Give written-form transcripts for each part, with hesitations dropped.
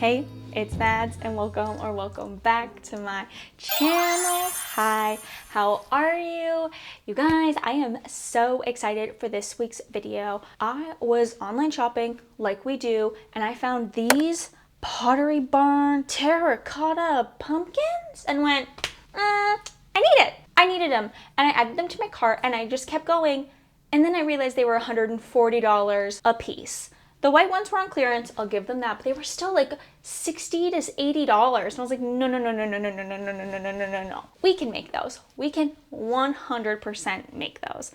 Hey, it's Mads and welcome back to my channel. Hi, how are you? You guys, I am so excited for this week's video. I was online shopping like we do and I found these Pottery Barn terracotta pumpkins and went, I need it. I needed them and I added them to my cart and I just kept going and then I realized they were $140 a piece. The white ones were on clearance, I'll give them that, but they were still like $60 to $80. And I was like, no. We can make those. We can 100% make those.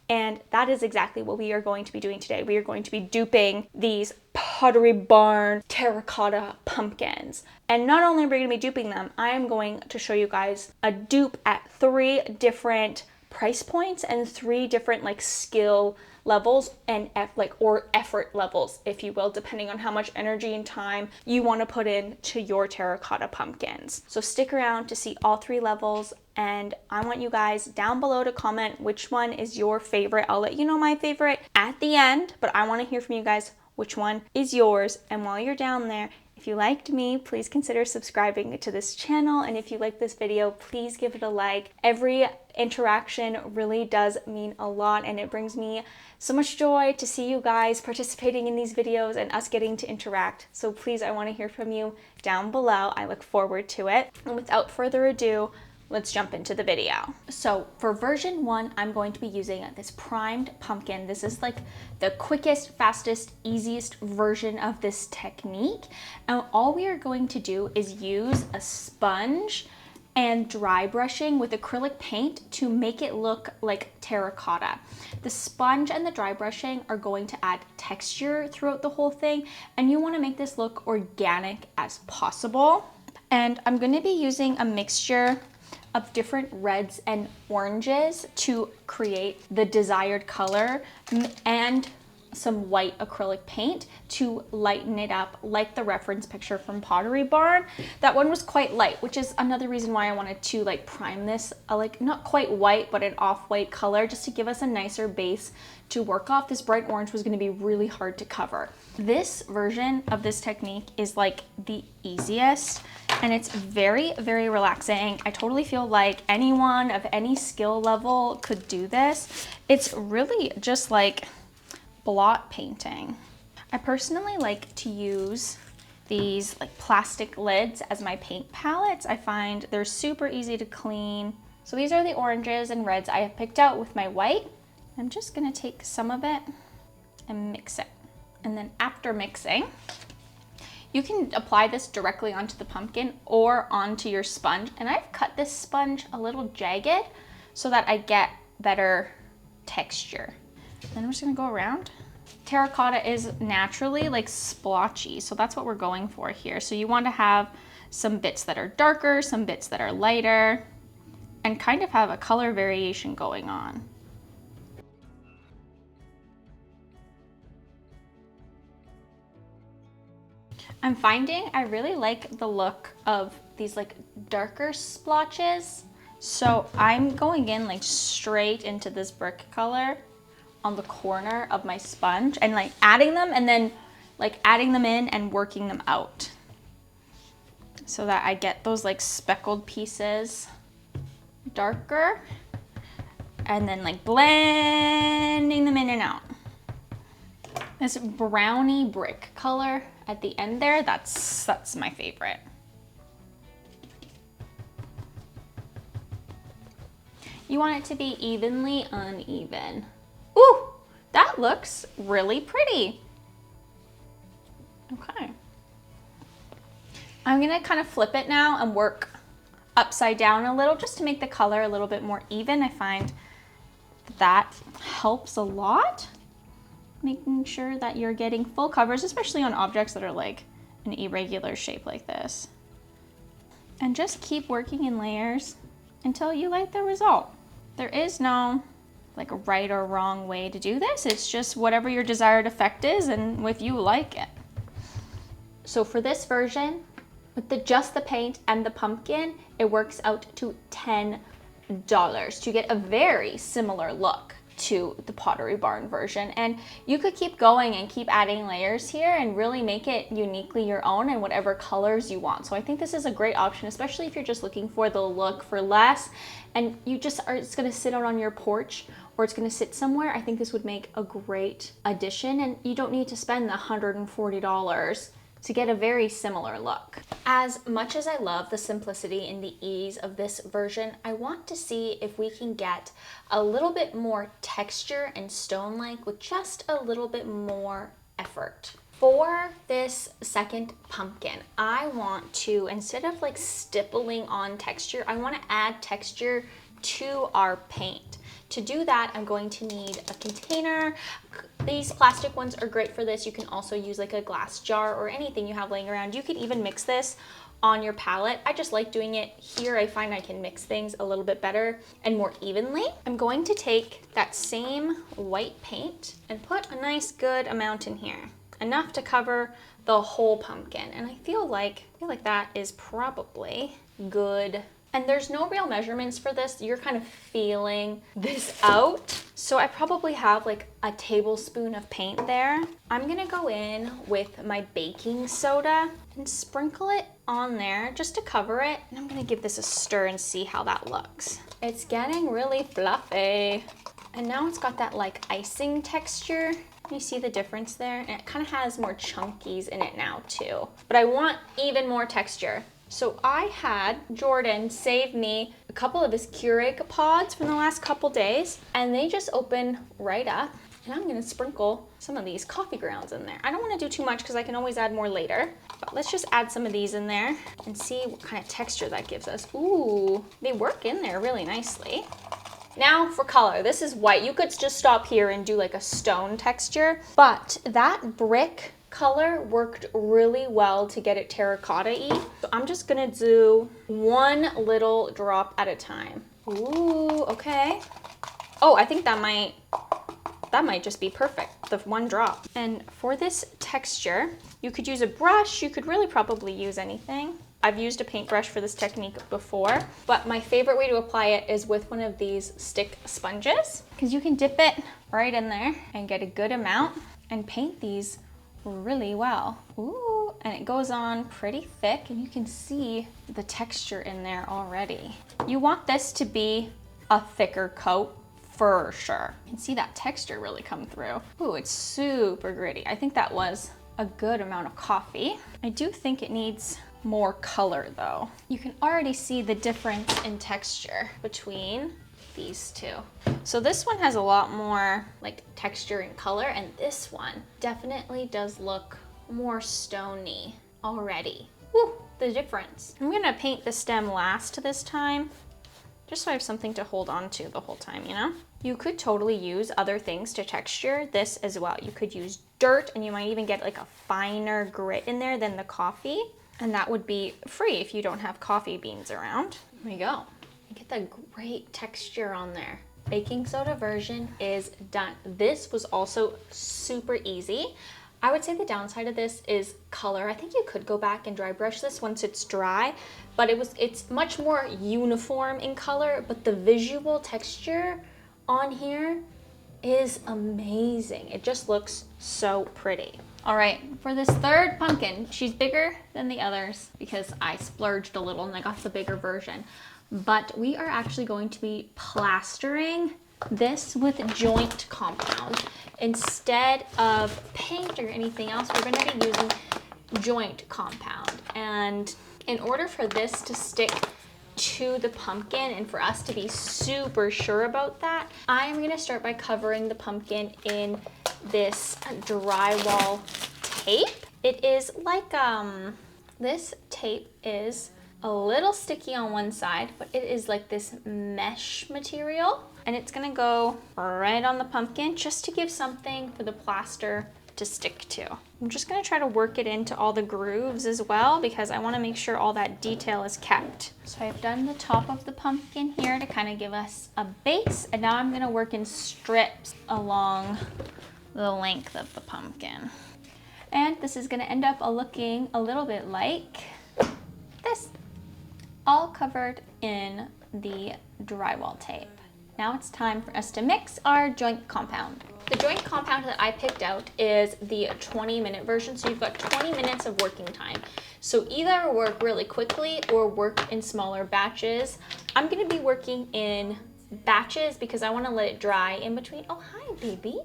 And that is exactly what we are going to be doing today. We are going to be duping these Pottery Barn terracotta pumpkins. And not only are we going to be duping them, I am going to show you guys a dupe at 3 different price points and 3 different like skill levels and effort levels, if you will, depending on how much energy and time you want to put into your terracotta pumpkins. So stick around to see all 3 levels, and I want you guys down below to comment which one is your favorite. I'll let you know my favorite at the end, but I want to hear from you guys which one is yours. And while you're down there, if you liked me, please consider subscribing to this channel. And if you like this video, please give it a like. Every interaction really does mean a lot and it brings me so much joy to see you guys participating in these videos and us getting to interact. So please, I want to hear from you down below. I look forward to it. And without further ado, let's jump into the video. So for version 1, I'm going to be using this primed pumpkin. This is like the quickest, fastest, easiest version of this technique. And all we are going to do is use a sponge and dry brushing with acrylic paint to make it look like terracotta. The sponge and the dry brushing are going to add texture throughout the whole thing, and you want to make this look organic as possible. And I'm going to be using a mixture of different reds and oranges to create the desired color and some white acrylic paint to lighten it up, like the reference picture from Pottery Barn. That one was quite light, which is another reason why I wanted to like prime this like not quite white, but an off-white color, just to give us a nicer base to work off. This bright orange was going to be really hard to cover. This version of this technique is like the easiest and it's very, very relaxing. I totally feel like anyone of any skill level could do this. It's really just like blot painting. I personally like to use these like plastic lids as my paint palettes. I find they're super easy to clean. So these are the oranges and reds I have picked out with my white. I'm just gonna take some of it and mix it. And then after mixing, you can apply this directly onto the pumpkin or onto your sponge. And I've cut this sponge a little jagged so that I get better texture. Then I'm just gonna go around. Terracotta is naturally like splotchy, so that's what we're going for here. So you want to have some bits that are darker, some bits that are lighter, and kind of have a color variation going on. I'm finding I really like the look of these like darker splotches. So I'm going in like straight into this brick color on the corner of my sponge and like adding them and then like adding them in and working them out so that I get those like speckled pieces darker and then like blending them in and out. This browny brick color at the end there, that's my favorite. You want it to be evenly uneven. Ooh, that looks really pretty. Okay. I'm gonna kind of flip it now and work upside down a little just to make the color a little bit more even. I find that helps a lot. Making sure that you're getting full coverage, especially on objects that are like an irregular shape like this. And just keep working in layers until you like the result. There is no like a right or wrong way to do this. It's just whatever your desired effect is and if you like it. So for this version, with just the paint and the pumpkin, it works out to $10 to get a very similar look to the Pottery Barn version. And you could keep going and keep adding layers here and really make it uniquely your own and whatever colors you want. So I think this is a great option, especially if you're just looking for the look for less and you just are, it's gonna sit out on your porch or it's gonna sit somewhere. I think this would make a great addition, and you don't need to spend the $140 to get a very similar look. As much as I love the simplicity and the ease of this version, I want to see if we can get a little bit more texture and stone-like with just a little bit more effort. For this second pumpkin, I want to, instead of like stippling on texture, I want to add texture to our paint. To do that, I'm going to need a container. These plastic ones are great for this. You can also use like a glass jar or anything you have laying around. You could even mix this on your palette. I just like doing it here. I find I can mix things a little bit better and more evenly. I'm going to take that same white paint and put a nice good amount in here, enough to cover the whole pumpkin. And I feel like that is probably good. And there's no real measurements for this. You're kind of feeling this out. So I probably have like a tablespoon of paint there. I'm gonna go in with my baking soda and sprinkle it on there just to cover it. And I'm gonna give this a stir and see how that looks. It's getting really fluffy. And now it's got that like icing texture. You see the difference there? And it kind of has more chunkies in it now too. But I want even more texture. So I had Jordan save me a couple of his Keurig pods from the last couple days, and they just open right up. And I'm gonna sprinkle some of these coffee grounds in there. I don't wanna do too much because I can always add more later, but let's just add some of these in there and see what kind of texture that gives us. Ooh, they work in there really nicely. Now for color, this is white. You could just stop here and do like a stone texture, but that brick color worked really well to get it terracotta-y. So I'm just gonna do one little drop at a time. Ooh, okay. Oh, I think that might just be perfect, the one drop. And for this texture, you could use a brush. You could really probably use anything. I've used a paintbrush for this technique before, but my favorite way to apply it is with one of these stick sponges, because you can dip it right in there and get a good amount and paint these really well. Ooh, and it goes on pretty thick and you can see the texture in there already. You want this to be a thicker coat for sure. You can see that texture really come through. Ooh, it's super gritty. I think that was a good amount of coffee. I do think it needs more color though. You can already see the difference in texture between these two. So this one has a lot more like texture and color, and this one definitely does look more stony already. Woo, the difference. I'm gonna paint the stem last this time, just so I have something to hold on to the whole time, you know? You could totally use other things to texture this as well. You could use dirt, and you might even get like a finer grit in there than the coffee, and that would be free if you don't have coffee beans around. There we go. Get that great texture on there. Baking soda version is done. This was also super easy. I would say the downside of this is color. I think you could go back and dry brush this once it's dry, but it's much more uniform in color, but the visual texture on here is amazing. It just looks so pretty. All right, for this third pumpkin, she's bigger than the others because I splurged a little and I got the bigger version. But we are actually going to be plastering this with joint compound. Instead of paint or anything else, we're going to be using joint compound. And in order for this to stick to the pumpkin and for us to be super sure about that, I am going to start by covering the pumpkin in this drywall tape. It is like, this tape is a little sticky on one side, but it is like this mesh material, and it's gonna go right on the pumpkin just to give something for the plaster to stick to. I'm just gonna try to work it into all the grooves as well because I wanna make sure all that detail is kept. So I've done the top of the pumpkin here to kind of give us a base, and now I'm gonna work in strips along the length of the pumpkin. And this is gonna end up looking a little bit like this, all covered in the drywall tape. Now it's time for us to mix our joint compound. The joint compound that I picked out is the 20-minute version, so you've got 20 minutes of working time. So either work really quickly or work in smaller batches. I'm gonna be working in batches because I wanna let it dry in between. Oh, hi, baby.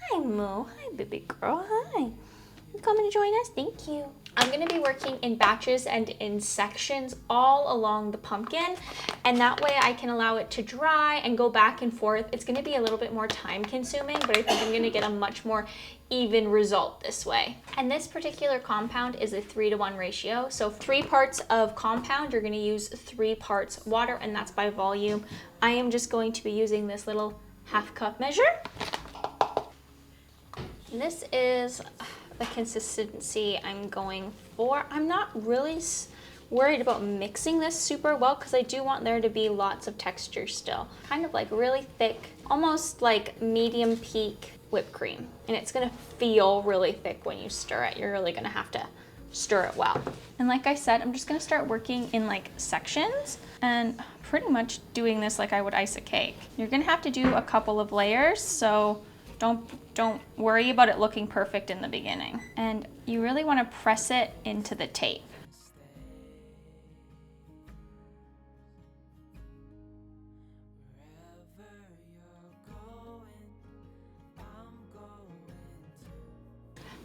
Hi, Moo. Hi, baby girl. Hi. You coming to join us? Thank you. I'm gonna be working in batches and in sections all along the pumpkin, and that way I can allow it to dry and go back and forth. It's gonna be a little bit more time consuming, but I think I'm gonna get a much more even result this way. And this particular compound is a 3-to-1 ratio. So 3 parts of compound, you're gonna use 3 parts water, and that's by volume. I am just going to be using this little 1/2 cup measure. And this is the consistency I'm going for. I'm not really worried about mixing this super well because I do want there to be lots of texture still. Kind of like really thick, almost like medium peak whipped cream. And it's gonna feel really thick when you stir it. You're really gonna have to stir it well. And like I said, I'm just gonna start working in like sections and pretty much doing this like I would ice a cake. You're gonna have to do a couple of layers, so don't worry about it looking perfect in the beginning. And you really want to press it into the tape.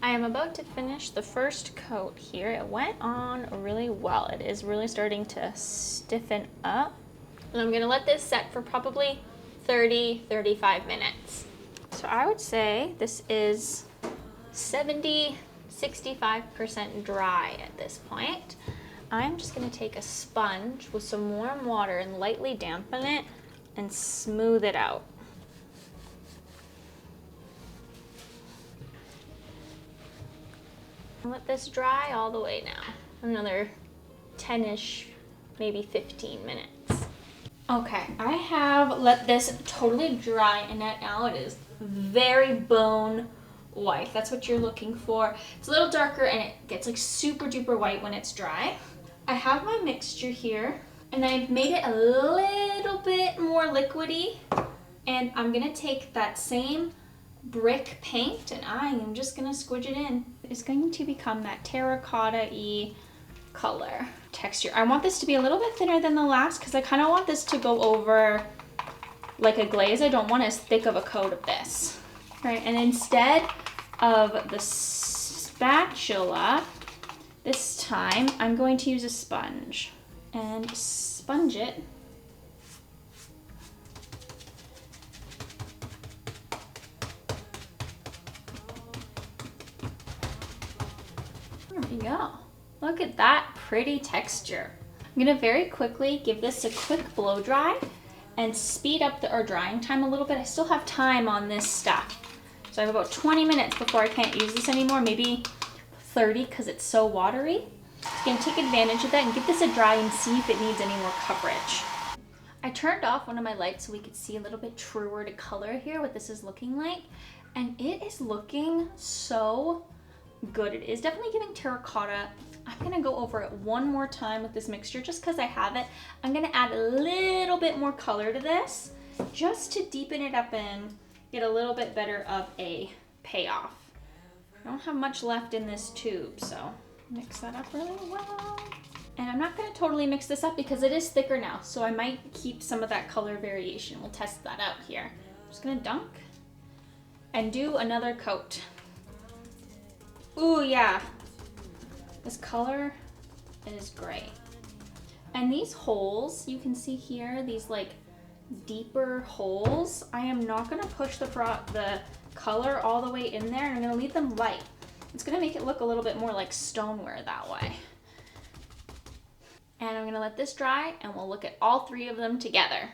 I am about to finish the first coat here. It went on really well. It is really starting to stiffen up. And I'm gonna let this set for probably 30-35 minutes. So I would say this is 70-65% dry at this point. I'm just gonna take a sponge with some warm water and lightly dampen it and smooth it out. Let this dry all the way now. Another 10-ish, maybe 15 minutes. Okay, I have let this totally dry, and now it is very bone white. That's what you're looking for. It's a little darker and it gets like super duper white when it's dry. I have my mixture here and I've made it a little bit more liquidy, and I'm gonna take that same brick paint and I am just gonna squidge it in. It's going to become that terracotta-y color texture. I want this to be a little bit thinner than the last because I kind of want this to go over like a glaze. I don't want as thick of a coat of this. Right, and instead of the spatula, this time I'm going to use a sponge and sponge it. There we go. Look at that pretty texture. I'm gonna very quickly give this a quick blow dry and speed up our drying time a little bit. I still have time on this stuff. So I have about 20 minutes before I can't use this anymore, maybe 30 because it's so watery. So I'm gonna take advantage of that and give this a dry and see if it needs any more coverage. I turned off one of my lights so we could see a little bit truer to color here, what this is looking like. And it is looking so good. It is definitely giving terracotta. I'm gonna go over it one more time with this mixture just because I have it. I'm gonna add a little bit more color to this just to deepen it up and get a little bit better of a payoff. I don't have much left in this tube, so mix that up really well. And I'm not gonna totally mix this up because it is thicker now, so I might keep some of that color variation. We'll test that out here. I'm just gonna dunk and do another coat. Ooh, yeah. This color is great. And these holes, you can see here, these like deeper holes, I am not gonna push the color all the way in there, and I'm gonna leave them light. It's gonna make it look a little bit more like stoneware that way. And I'm gonna let this dry and we'll look at all 3 of them together.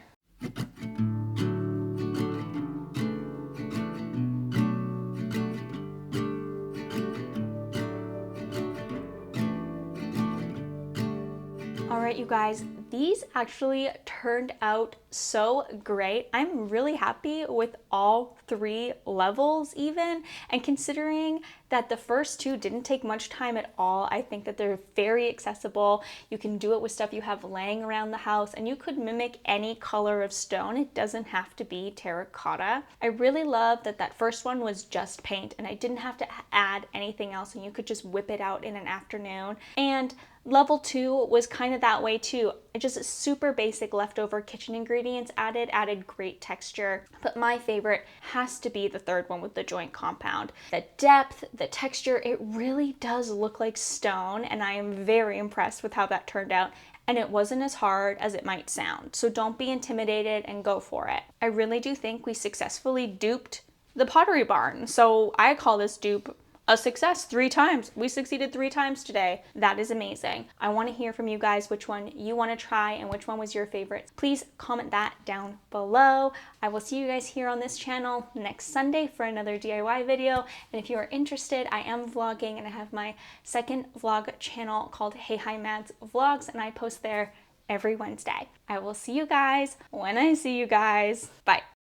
All right, you guys, these actually turned out so great. I'm really happy with all 3 levels even, and considering that the first two didn't take much time at all. I think that they're very accessible. You can do it with stuff you have laying around the house, and you could mimic any color of stone. It doesn't have to be terracotta. I really love that that first one was just paint and I didn't have to add anything else, and you could just whip it out in an afternoon. And level 2 was kind of that way too. Just super basic leftover kitchen ingredients added great texture. But my favorite has to be the third one with the joint compound. The depth, the texture, it really does look like stone, and I am very impressed with how that turned out. And it wasn't as hard as it might sound. So don't be intimidated and go for it. I really do think we successfully duped the Pottery Barn. So I call this dupe a success 3 times. We succeeded 3 times today. That is amazing. I want to hear from you guys which one you want to try and which one was your favorite. Please comment that down below. I will see you guys here on this channel next Sunday for another DIY video. And if you are interested, I am vlogging and I have my second vlog channel called heyhimads vlogs, and I post there every Wednesday. I will see you guys when I see you guys. Bye.